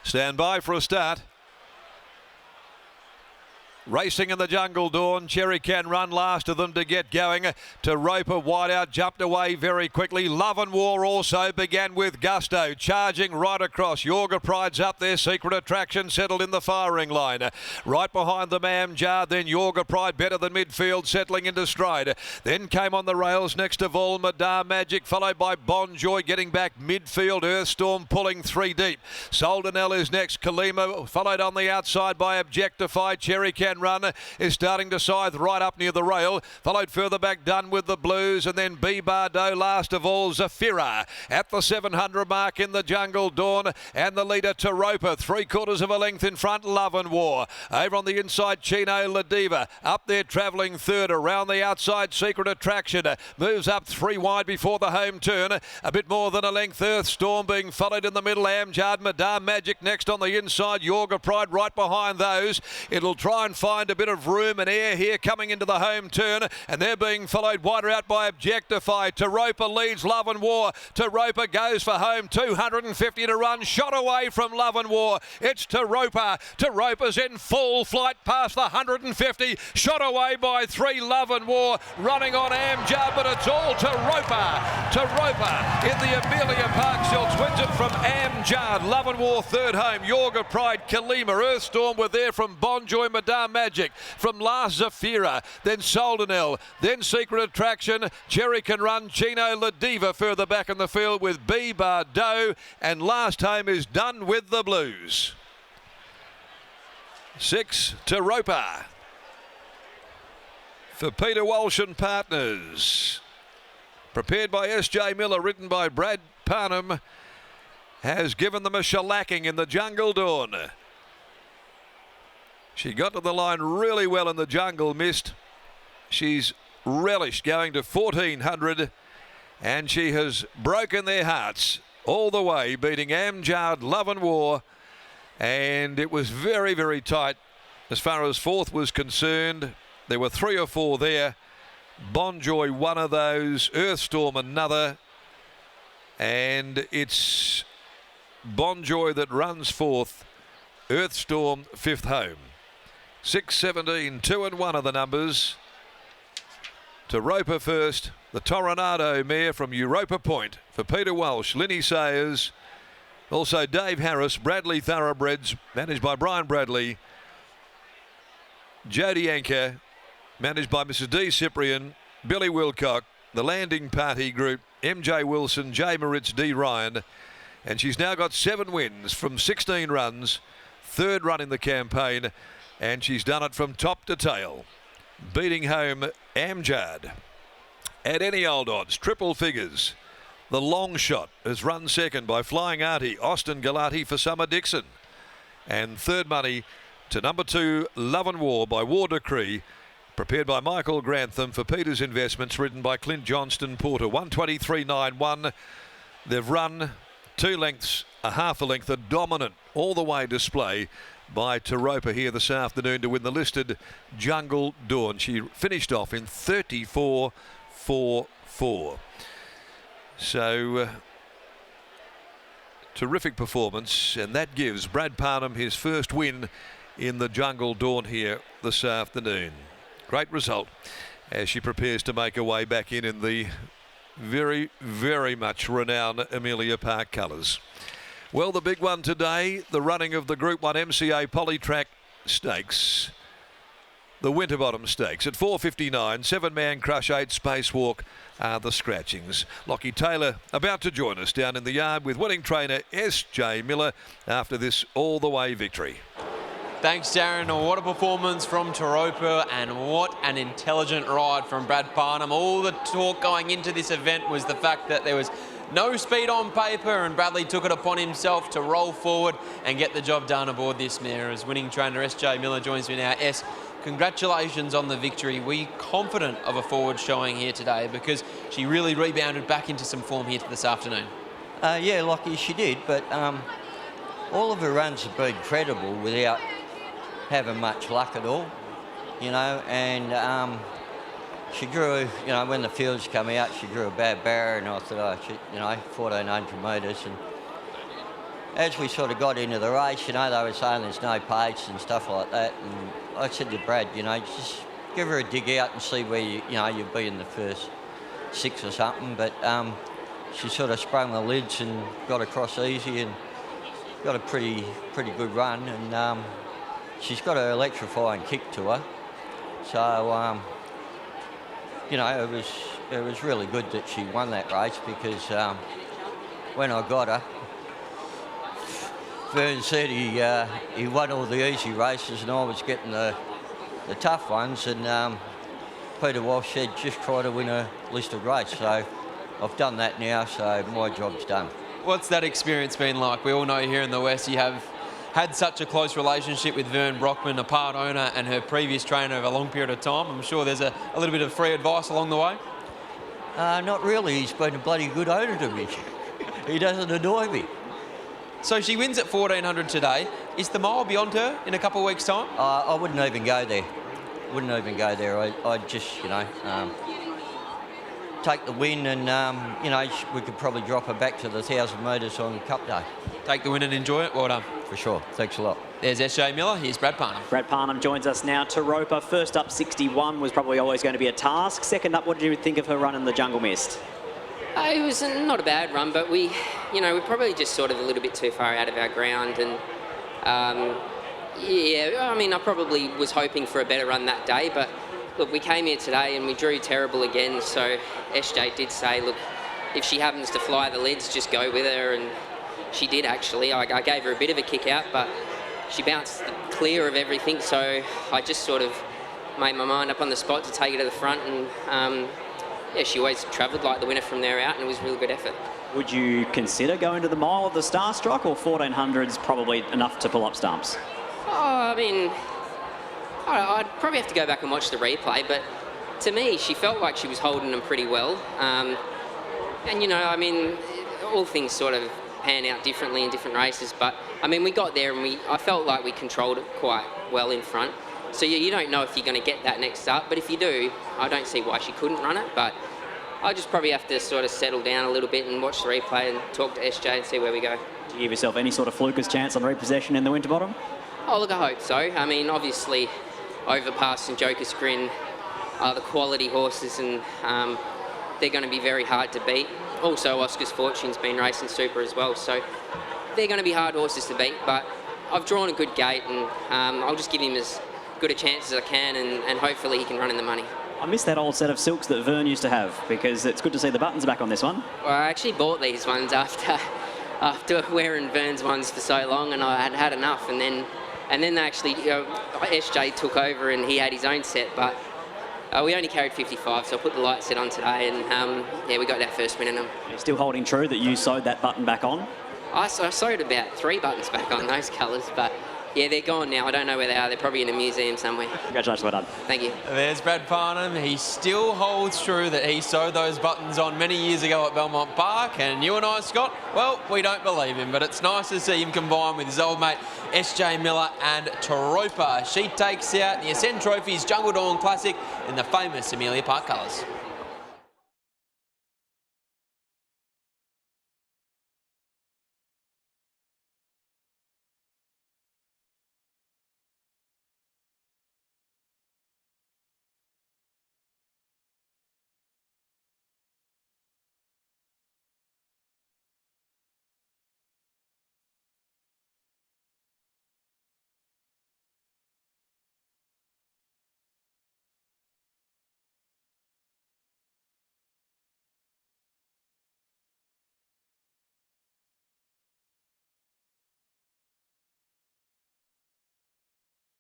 Stand by for a start. Racing in the Jungle Dawn, Cherry Can Run last of them to get going. TOROPA wide out, jumped away very quickly. Love and War also began with gusto, charging right across. Yorga Pride's up there, Secret Attraction settled in the firing line. Right behind them Amjad, then Yorga Pride better than midfield, settling into stride. Then came on the rails next of all Madame Magic, followed by Bonjoy getting back midfield. Earthstorm pulling three deep. Soldanel is next, Kalima followed on the outside by Objectify. Cherry Can Run is starting to scythe right up near the rail, followed further back Done with the Blues, and then B Bardo last of all Zafira at the 700 mark in the Jungle Dawn, and the leader TOROPA 3/4 of a length in front. Love and War over on the inside, Chino Ladiva up there travelling third. Around the outside, Secret Attraction moves up three wide before the home turn, a bit more than a length. Earthstorm being followed in the middle, Amjad, Madame Magic next on the inside, Yorga Pride right behind those. It'll try and find a bit of room and air here coming into the home turn, and they're being followed wider out by Objectify. TOROPA leads Love and War. TOROPA goes for home, 250 to run, shot away from Love and War. It's TOROPA. TOROPA's in full flight past the 150, shot away by three. Love and War running on Amjad, but it's all TOROPA. TOROPA in the Amelia Park Silks wins it from Amjad. Love and War third home. Yorga Pride, Kalima, Earthstorm were there from Bonjoy, Madame Magic, from last Zafira, then Soldanel, then Secret Attraction, Cherry Can Run, Chino Ladiva further back in the field with B Bardo, and last home is Done with the Blues. 6 TOROPA for Peter Walsh and Partners. Prepared by S.J. Miller, written by Brad Parnham, has given them a shellacking in the Jungle Dawn. She got to the line really well in the Jungle Mist. She's relished going to 1400, and she has broken their hearts all the way, beating Amjad, Love and War, and it was very, very tight as far as fourth was concerned. There were 3 or 4 there. Bonjoy one of those, Earthstorm another, and it's Bonjoy that runs fourth, Earthstorm fifth home. 6:17, 2 and 1 are the numbers. TOROPA first, the Toronado mare from Europa Point for Peter Walsh, Linny Sayers, also Dave Harris, Bradley Thoroughbreds, managed by Brian Bradley, Jody Anker, managed by Mrs. D. Cyprian, Billy Wilcock, the Landing Party Group, MJ Wilson, J. Moritz, D. Ryan, and she's now got 7 wins from 16 runs, third run in the campaign, and she's done it from top to tail, beating home Amjad. At any old odds, triple figures. The Long Shot is run second by Flying Artie, Austin Galati for Summer Dixon. And third money to number 2, Love and War by War Decree, prepared by Michael Grantham for Peter's Investments, written by Clint Johnston Porter. 123.91. They've run 2 lengths, a half a length, a dominant all the way display by TOROPA here this afternoon to win the listed Jungle Dawn. She finished off in 34.44. So terrific performance, and that gives Brad Parnham his first win in the Jungle Dawn here this afternoon. Great result as she prepares to make her way back in the very, very much renowned Amelia Park colours. Well, the big one today, the running of the Group 1 MCA Polytrack Stakes, the Winterbottom Stakes at 4:59, 7-man crush, 8 spacewalk are the scratchings. Lockie Taylor about to join us down in the yard with winning trainer S.J. Miller after this all-the-way victory. Thanks, Darren. What a performance from TOROPA, and what an intelligent ride from Brad Parnham. All the talk going into this event was the fact that there was no speed on paper, and Bradley took it upon himself to roll forward and get the job done aboard this mare. As winning trainer S.J. Miller joins me now. S, congratulations on the victory. Were you confident of a forward showing here today? Because she really rebounded back into some form here this afternoon. Yeah, Lockie, she did, but all of her runs have been credible without having much luck at all, you know, and she drew, you know, when the fields come out, she drew a bad barrier, and I thought, oh, she, you know, 1,400 metres, and as we sort of got into the race, you know, they were saying there's no pace and stuff like that. And I said to Brad, you know, just give her a dig out and see where you'll be in the first 6 or something. But she sort of sprung the lids and got across easy and got a pretty good run. And she's got an electrifying kick to her. So, you know, it was really good that she won that race because when I got her, Vern said he won all the easy races and I was getting the tough ones, and Peter Walsh said just try to win a listed race. So I've done that now, so my job's done. What's that experience been like? We all know here in the West you have had such a close relationship with Vern Brockman, a part owner and her previous trainer over a long period of time. I'm sure there's a little bit of free advice along the way. Not really. He's been a bloody good owner to me. He doesn't annoy me. So she wins at 1400 today. Is the mile beyond her in a couple of weeks' time? I wouldn't even go there. I'd just, you know, take the win and, you know, we could probably drop her back to the 1,000 metres on Cup Day. Take the win and enjoy it. Well done. For sure. Thanks a lot. There's SJ Miller. Here's Brad Parnham. Brad Parnham joins us now. TOROPA, first up 61 was probably always going to be a task. Second up, what did you think of her run in the Jungle Mist? It was not a bad run, but we probably just sort of a little bit too far out of our ground. And yeah, I mean, I probably was hoping for a better run that day, but look, we came here today and we drew terrible again. So SJ did say, look, if she happens to fly the lids, just go with her. And she did actually. I gave her a bit of a kick out, but she bounced clear of everything. So I just sort of made my mind up on the spot to take her to the front. And yeah, she always travelled like the winner from there out, and it was a really good effort. Would you consider going to the mile of the Starstruck, or 1400's probably enough to pull up stumps? Oh, I mean, I'd probably have to go back and watch the replay, but to me, she felt like she was holding them pretty well. And, you know, I mean, all things sort of pan out differently in different races, but, I mean, we got there and I felt like we controlled it quite well in front. So you don't know if you're going to get that next up, but if you do, I don't see why she couldn't run it, but I'll just probably have to sort of settle down a little bit and watch the replay and talk to SJ and see where we go. Do you give yourself any sort of fluker's chance on repossession in the Winterbottom? Oh, look, I hope so. I mean, obviously, Overpass and Joker Scrin are the quality horses, and they're going to be very hard to beat. Also, Oscar's Fortune's been racing super as well, so they're going to be hard horses to beat, but I've drawn a good gate, and I'll just give him as good a chance as I can, and hopefully he can run in the money. I miss that old set of silks that Vern used to have, because it's good to see the buttons back on this one. Well, I actually bought these ones after wearing Vern's ones for so long, and I had enough, and then actually, you know, SJ took over and he had his own set, but we only carried 55, so I put the light set on today, and yeah, we got that first win in them. You're still holding true that you sewed that button back on? I sewed about 3 buttons back on those colours, but yeah, they're gone now. I don't know where they are. They're probably in a museum somewhere. Congratulations, well done. Thank you. There's Brad Parnham. He still holds true that he sewed those buttons on many years ago at Belmont Park. And you and I, Scott, well, we don't believe him, but it's nice to see him combine with his old mate SJ Miller and TOROPA. She takes out the Ascend Trophy's Jungle Dawn Classic in the famous Amelia Park colours.